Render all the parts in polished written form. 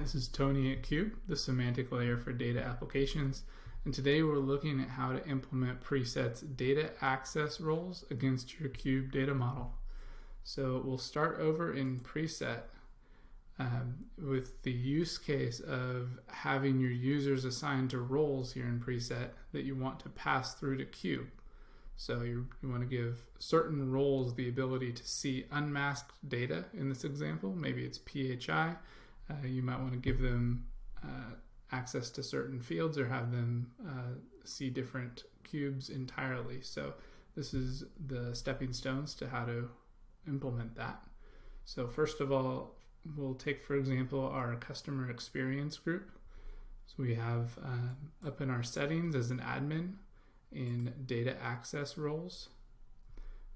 This is Tony at Cube, the semantic layer for data applications, and today we're looking at how to implement presets data access roles against your Cube data model. So we'll start over in preset with the use case of having your users assigned to roles here in preset that you want to pass through to Cube. So you want to give certain roles the ability to see unmasked data in this example. Maybe it's PHI. You might want to give them access to certain fields or have them see different cubes entirely. So this is the stepping stones to how to implement that. So first of all, we'll take, for example, our customer experience group. So we have up in our settings as an admin in data access roles.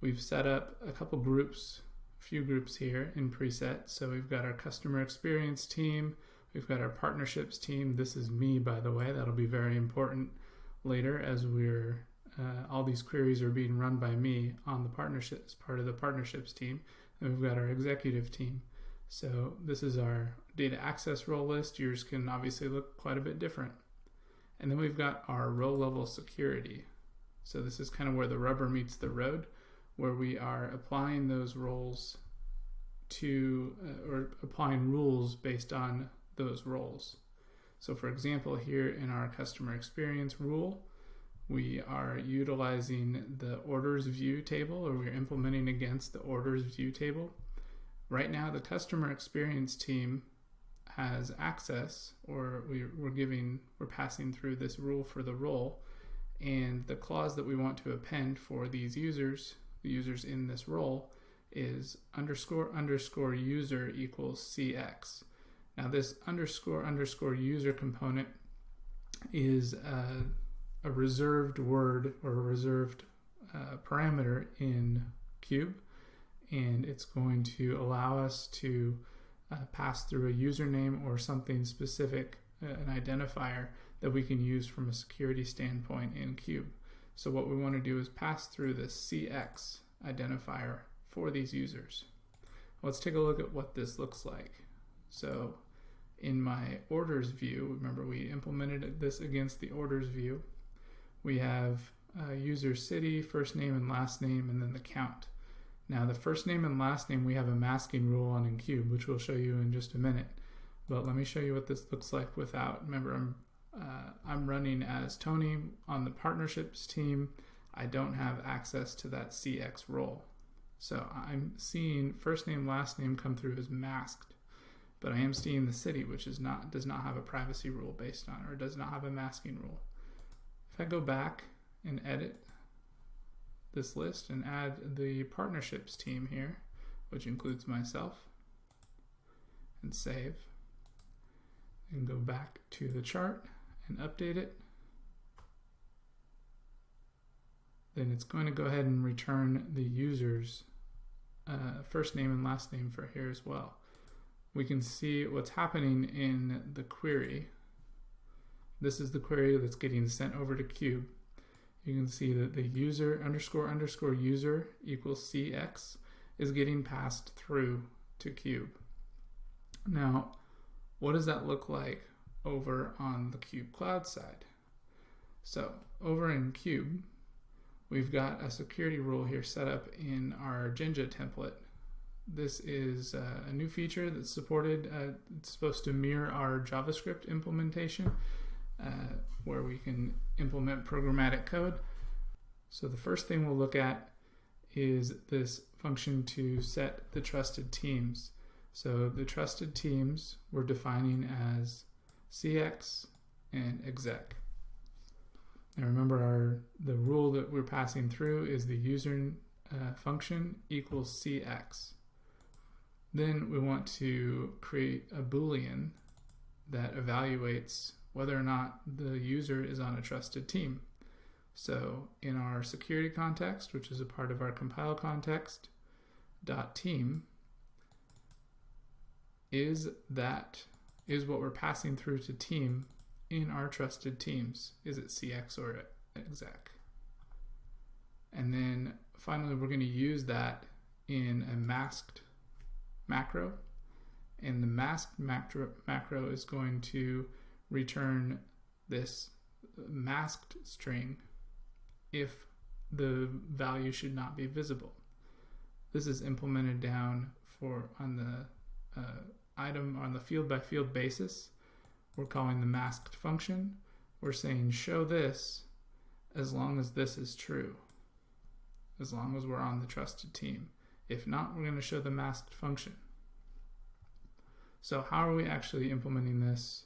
We've set up a couple groups, few groups here in preset. So we've got our customer experience team, we've got our partnerships team. This is me, by the way. That'll be very important later as we're all these queries are being run by me on the partnerships, part of the partnerships team. And we've got our executive team. So this is our data access role list. Yours can obviously look quite a bit different. And then we've got our row level security. So this is kind of where the rubber meets the road, where we are applying those roles to, or applying rules based on those roles. So for example, here in our customer experience rule, we are utilizing the orders view table, or we're implementing against the orders view table. Right now, the customer experience team has access, or we're passing through this rule for the role, and the clause that we want to append for these users, the users in this role, is __ user equals CX. Now this __ user component is a reserved word or a reserved parameter in Cube, and it's going to allow us to pass through a username or something specific, an identifier that we can use from a security standpoint in Cube. So what we want to do is pass through this CX identifier for these users. Let's take a look at what this looks like. So in my orders view, remember we implemented this against the orders view. We have user city, first name and last name, and then the count. Now the first name and last name we have a masking rule on in Cube, which we'll show you in just a minute. But let me show you what this looks like without. Remember, I'm running as Tony on the partnerships team. I don't have access to that CX role. So I'm seeing first name, last name come through as masked, but I am seeing the city, which does not have a privacy rule based on, or does not have a masking rule. If I go back and edit this list and add the partnerships team here, which includes myself, and save, and go back to the chart and update it, then it's going to go ahead and return the user's first name and last name for here as well. We can see what's happening in the query. This is the query that's getting sent over to Cube. You can see that the user __ user equals CX is getting passed through to Cube. Now, what does that look like over on the Cube Cloud side? So over in Cube, we've got a security rule here set up in our Jinja template. This is a new feature that's supported. It's supposed to mirror our JavaScript implementation, where we can implement programmatic code. So the first thing we'll look at is this function to set the trusted teams. So the trusted teams we're defining as CX and exec. Now remember, the rule that we're passing through is the user function equals CX. Then we want to create a Boolean that evaluates whether or not the user is on a trusted team. So in our security context, which is a part of our compile context, .team is what we're passing through to team in our trusted teams. Is it CX or exec? And then finally, we're going to use that in a masked macro, and the masked macro is going to return this masked string if the value should not be visible. This is implemented down on the item on the field by field basis. We're calling the masked function. We're saying show this as long as this is true, as long as we're on the trusted team. If not, we're going to show the masked function. So how are we actually implementing this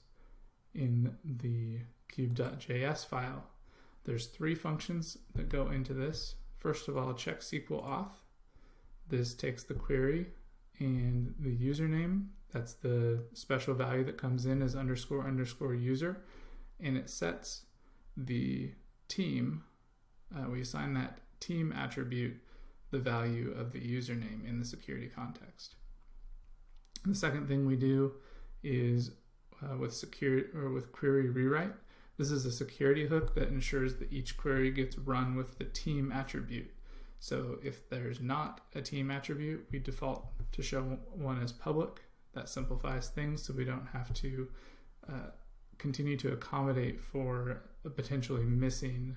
in the Cube.js file? There's 3 functions that go into this. First of all, check SQL auth. This takes the query and the username. That's the special value that comes in as __ user. And it sets the team. We assign that team attribute the value of the username in the security context. The second thing we do is with query rewrite. This is a security hook that ensures that each query gets run with the team attribute. So if there's not a team attribute, we default to show one as public. That simplifies things so we don't have to continue to accommodate for a potentially missing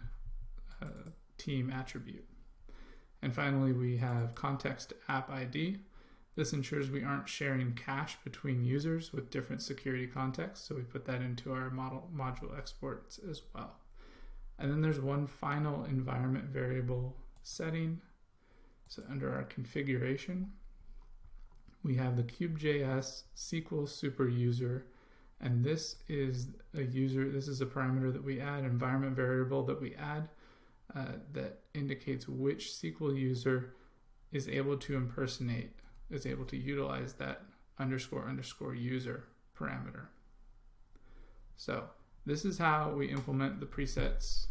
team attribute. And finally, we have context app ID. This ensures we aren't sharing cache between users with different security contexts, so we put that into our module exports as well. And then there's one final environment variable setting. So under our configuration, we have the Cube.js SQL super user, and this is a parameter that we add, environment variable that we add that indicates which SQL user is able to utilize that __ user parameter. So this is how we implement the presets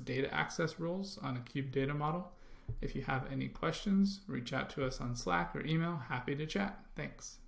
data access rules on a Cube data model. If you have any questions, reach out to us on Slack or email. Happy to chat. Thanks.